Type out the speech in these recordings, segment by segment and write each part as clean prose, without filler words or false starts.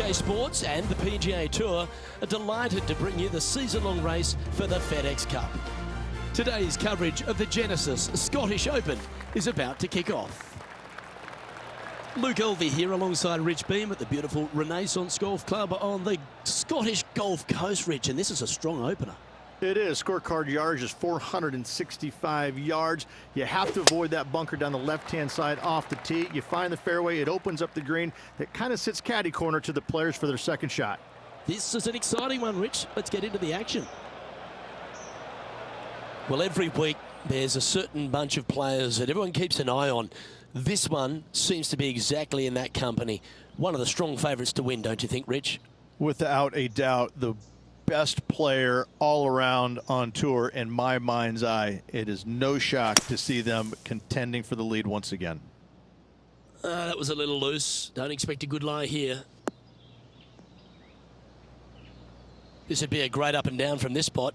PGA Sports and the PGA Tour are delighted to bring you the season-long race for the FedEx Cup. Today's coverage of the Genesis Scottish Open is about to kick off. Luke Elvey here alongside Rich Beam at the beautiful Renaissance Golf Club on the Scottish Golf Coast, Rich, and this is a strong opener. It is. Scorecard yardage is 465 yards. You have to avoid that bunker down the left-hand side off the tee. You find the fairway, it opens up the green. That kind of sits caddy corner to the players for their second shot. This is an exciting one, Rich. Let's get into the action. Well, every week there's a certain bunch of players that everyone keeps an eye on. This one seems to be exactly in that company. One of the strong favourites to win, don't you think, Rich? Without a doubt, the best player all around on tour in my mind's eye. It is no shock to see them contending for the lead once again. That was a little loose. Don't expect a good lie here. This would be a great up and down from this spot.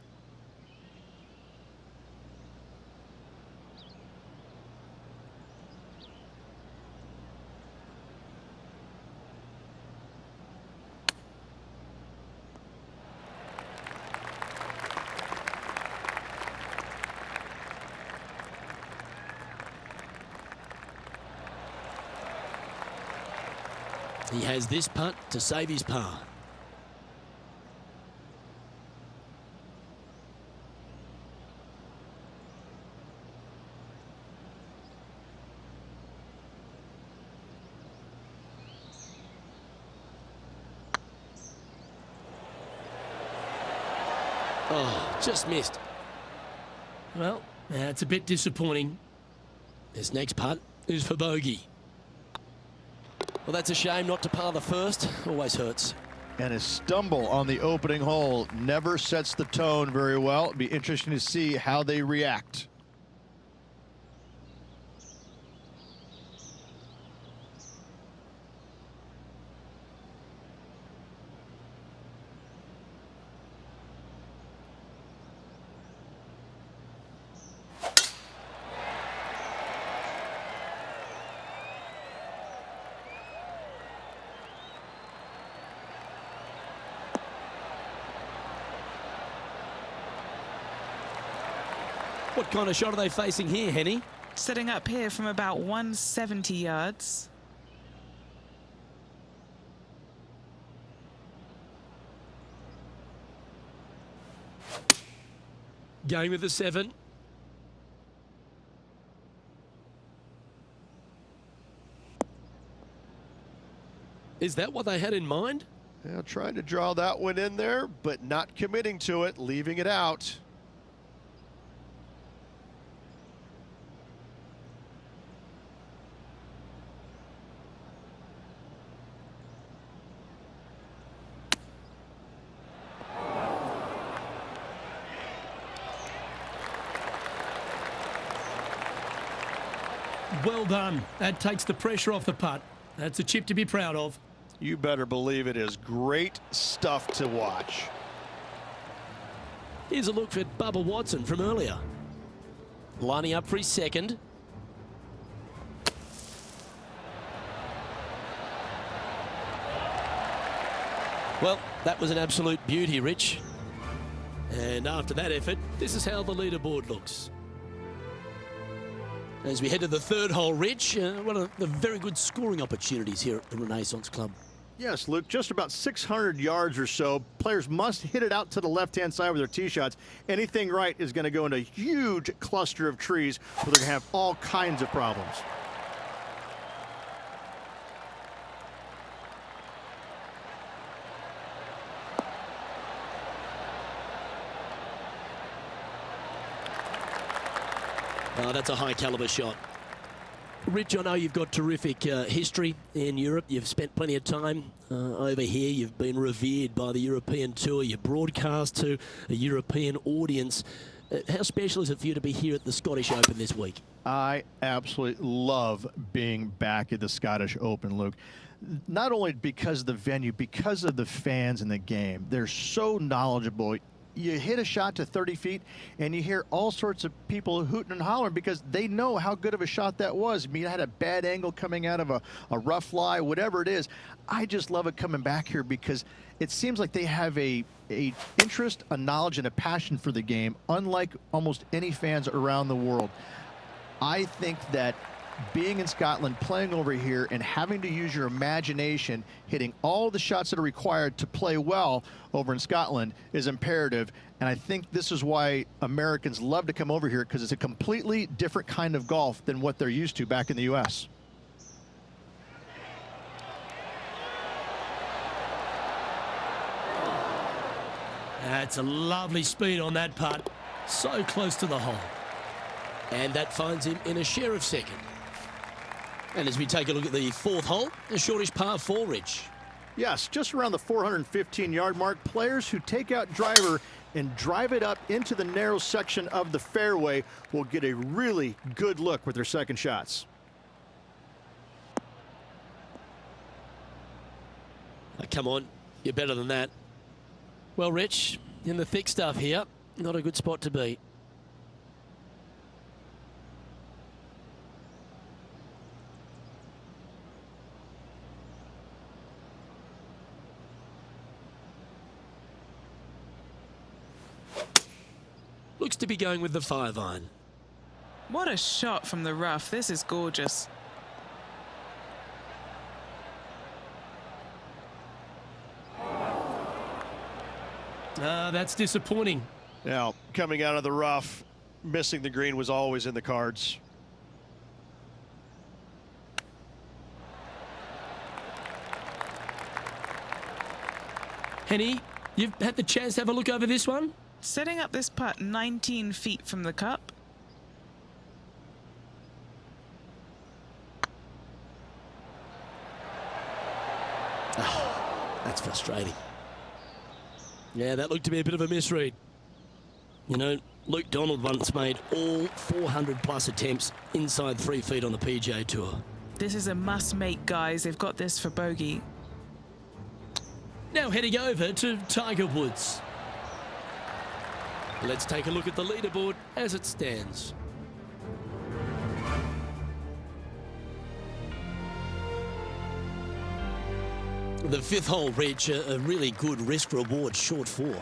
He has this putt to save his par. Oh, just missed. Well, that's a bit disappointing. This next putt is for bogey. Well, that's a shame not to par the first. Always hurts. And his stumble on the opening hole never sets the tone very well. It'll be interesting to see how they react. What kind of shot are they facing here, Henny? Setting up here from about 170 yards. Going with the 7. Is that what they had in mind? Yeah, trying to draw that one in there, but not committing to it, leaving it out. Well done. That takes the pressure off the putt. That's a chip to be proud of. You better believe it is great stuff to watch. Here's a look at Bubba Watson from earlier. Lining up for his second. Well, that was an absolute beauty, Rich. And after that effort, this is how the leaderboard looks. As we head to the third hole, Rich, one of the very good scoring opportunities here at the Renaissance Club. Yes, Luke, just about 600 yards or so. Players must hit it out to the left-hand side with their tee shots. Anything right is going to go into a huge cluster of trees where they're going to have all kinds of problems. Oh, that's a high caliber shot. Rich, I know you've got terrific history in Europe. You've spent plenty of time over here. You've been revered by the European Tour. You broadcast to a European audience. How special is it for you to be here at the Scottish Open this week? I absolutely love being back at the Scottish Open, Luke. Not only because of the venue, because of the fans in the game. They're so knowledgeable. you hit a shot to 30 feet and you hear all sorts of people hooting and hollering because they know how good of a shot that was. I mean, it had a bad angle coming out of a rough lie, whatever it is. I just love it coming back here because it seems like they have a interest, a knowledge, and a passion for the game, unlike almost any fans around the world. I think that being in Scotland, playing over here, and having to use your imagination, hitting all the shots that are required to play well over in Scotland is imperative. And I think this is why Americans love to come over here, because it's a completely different kind of golf than what they're used to back in the U.S. That's a lovely speed on that putt. So close to the hole. And that finds him in a share of second. And as we take a look at the fourth hole, a shortish par 4, Rich. Yes, just around the 415-yard mark. Players who take out driver and drive it up into the narrow section of the fairway will get a really good look with their second shots. Come on, you're better than that. Well, Rich, in the thick stuff here, not a good spot to be. Looks to be going with the 5-iron. What a shot from the rough. This is gorgeous. That's disappointing. Now, coming out of the rough, missing the green was always in the cards. Henny, you've had the chance to have a look over this one? Setting up this putt 19 feet from the cup. Oh, that's frustrating. Yeah, that looked to be a bit of a misread. You know, Luke Donald once made all 400-plus attempts inside 3 feet on the PGA Tour. This is a must-make, guys. They've got this for bogey. Now heading over to Tiger Woods. Let's take a look at the leaderboard as it stands. The fifth hole, Rich, a really good risk-reward short 4.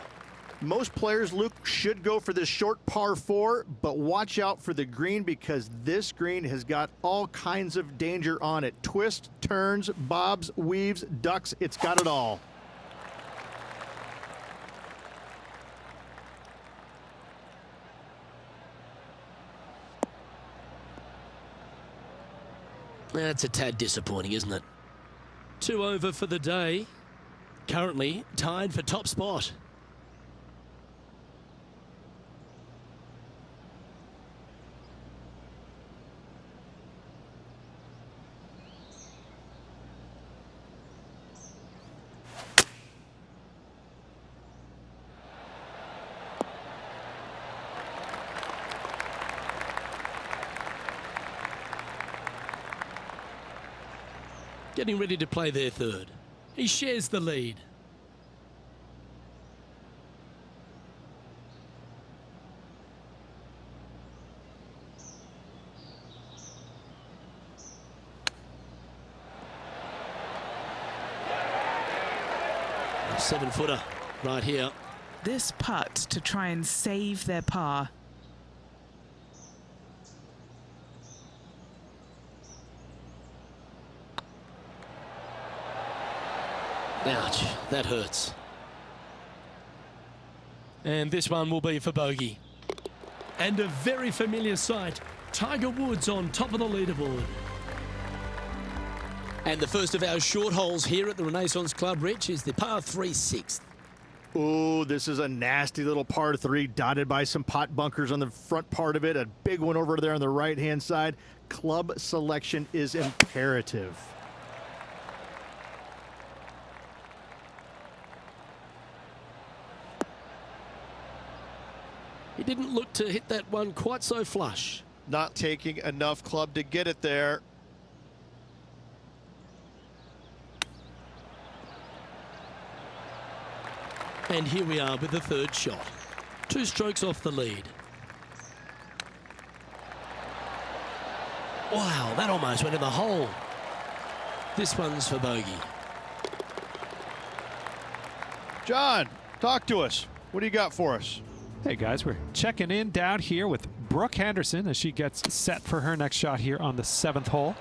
Most players, Luke, should go for this short par 4, but watch out for the green because this green has got all kinds of danger on it. Twists, turns, bobs, weaves, ducks, it's got it all. That's a tad disappointing, isn't it? 2 over for the day. Currently tied for top spot. Getting ready to play their third. He shares the lead. A 7-footer right here. This putt to try and save their par. Ouch, that hurts. And this one will be for bogey. And a very familiar sight. Tiger Woods on top of the leaderboard. And the first of our short holes here at the Renaissance Club, Rich, is the par 3 6th. Oh, this is a nasty little par 3 dotted by some pot bunkers on the front part of it. A big one over there on the right-hand side. Club selection is imperative. He didn't look to hit that one quite so flush. Not taking enough club to get it there. And here we are with the third shot. 2 strokes off the lead. Wow, that almost went in the hole. This one's for bogey. John, talk to us. What do you got for us? Hey guys, we're checking in down here with Brooke Henderson as she gets set for her next shot here on the 7th hole.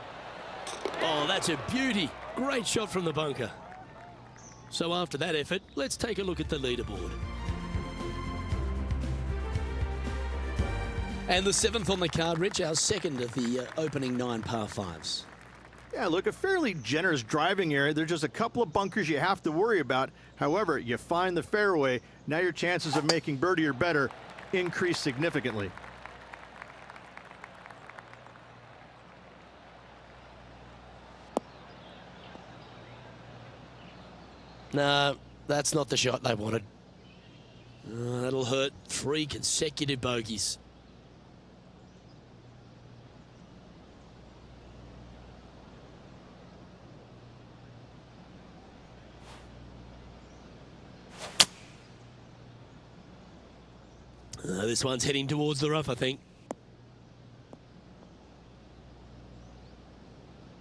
Oh, that's a beauty. Great shot from the bunker. So after that effort, let's take a look at the leaderboard. And the 7th on the card, Rich, our second of the opening 9 par 5s. Yeah, look, a fairly generous driving area. There's just a couple of bunkers you have to worry about. However, you find the fairway. Now your chances of making birdie or better increase significantly. Nah, that's not the shot they wanted. That'll hurt. 3 consecutive bogeys. This one's heading towards the rough, I think.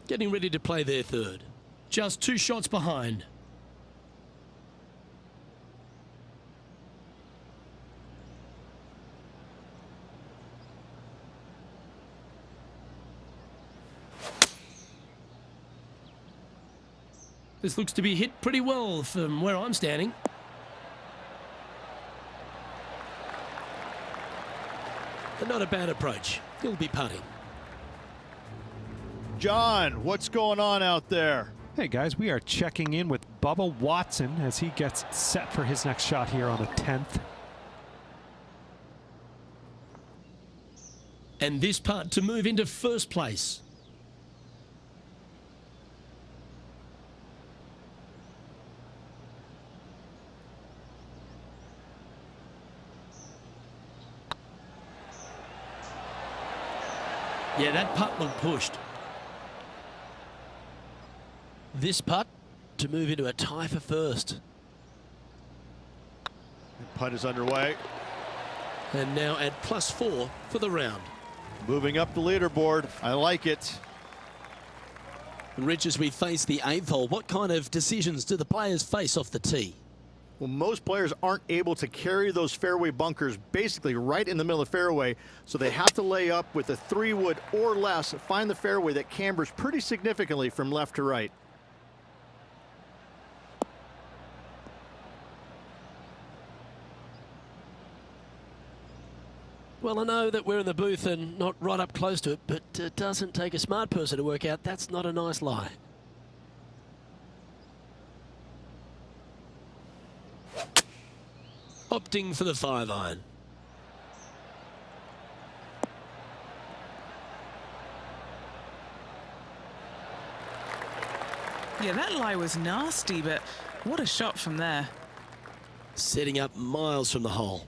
Getting ready to play their third. Just 2 shots behind. This looks to be hit pretty well from where I'm standing. But not a bad approach. He'll be putting. John, what's going on out there? Hey guys, we are checking in with Bubba Watson as he gets set for his next shot here on the 10th. And this putt to move into first place. Yeah, that putt looked pushed. This putt to move into a tie for first. The putt is underway. And now at +4 for the round. Moving up the leaderboard. I like it. And Rich, as we face the 8th hole, what kind of decisions do the players face off the tee? Well, most players aren't able to carry those fairway bunkers basically right in the middle of the fairway, so they have to lay up with a 3-wood or less, find the fairway that cambers pretty significantly from left to right. Well, I know that we're in the booth and not right up close to it, but it doesn't take a smart person to work out that's not a nice lie. Opting for the 5-iron. Yeah, that lie was nasty, but what a shot from there. Setting up miles from the hole.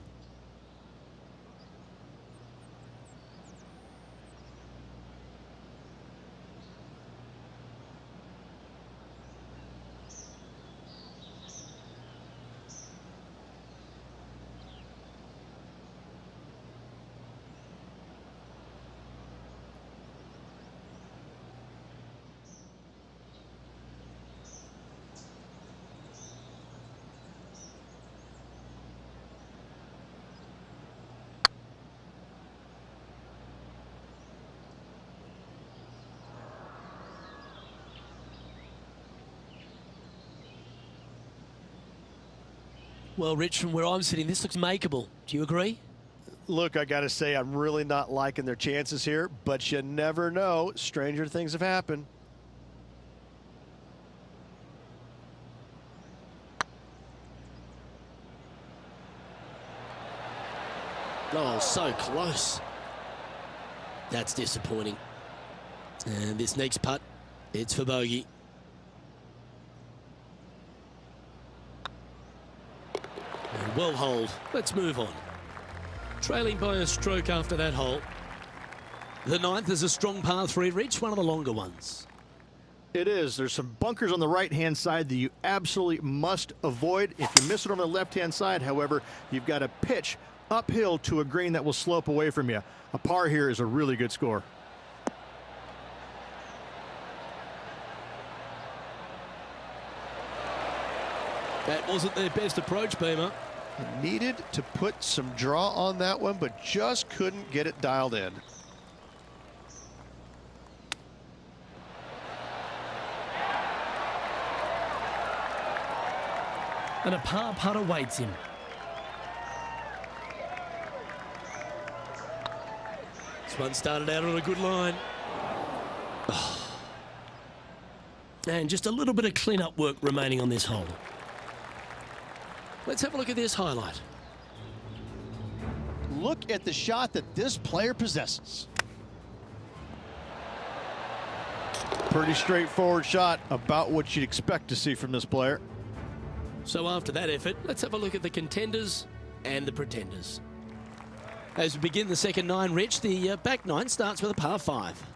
Well, Rich, from where I'm sitting, this looks makeable. Do you agree? Look, I got to say, I'm really not liking their chances here, but you never know. Stranger things have happened. Oh, so close. That's disappointing. And this next putt, it's for bogey. And well holed. Let's move on. Trailing by a stroke after that hole. The 9th is a strong par 3 reach, one of the longer ones. It is. There's some bunkers on the right-hand side that you absolutely must avoid. If you miss it on the left-hand side, however, you've got a pitch uphill to a green that will slope away from you. A par here is a really good score. That wasn't their best approach, Beamer. Needed to put some draw on that one, but just couldn't get it dialed in. And a par putt awaits him. This one started out on a good line. Oh. And just a little bit of clean-up work remaining on this hole. Let's have a look at this highlight. Look at the shot that this player possesses. Pretty straightforward shot, about what you'd expect to see from this player. So after that effort, let's have a look at the contenders and the pretenders. As we begin the second nine, Rich, the back nine starts with a par 5.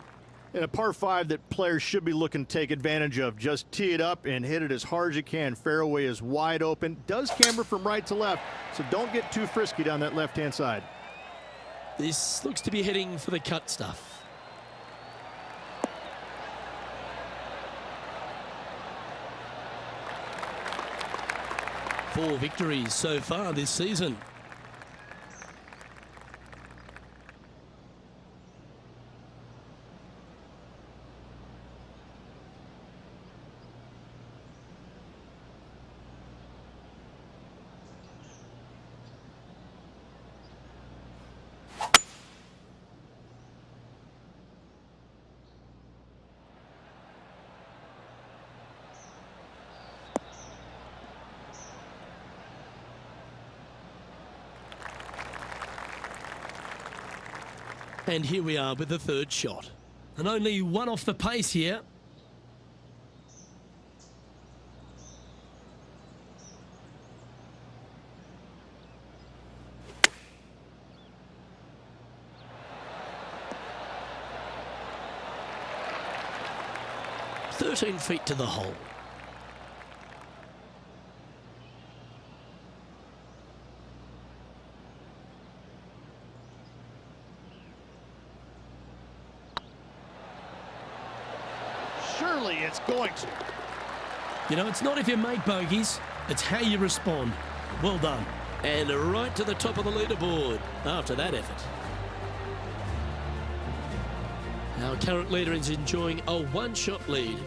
And a par 5 that players should be looking to take advantage of. Just tee it up and hit it as hard as you can. Fairway is wide open. Does camber from right to left, so don't get too frisky down that left-hand side. This looks to be heading for the cut stuff. Four victories so far this season. And here we are with the third shot. And only one off the pace here. "13 feet to the hole." Surely it's going to. You know, it's not if you make bogeys, it's how you respond. Well done. And right to the top of the leaderboard after that effort. Our current leader is enjoying a one-shot lead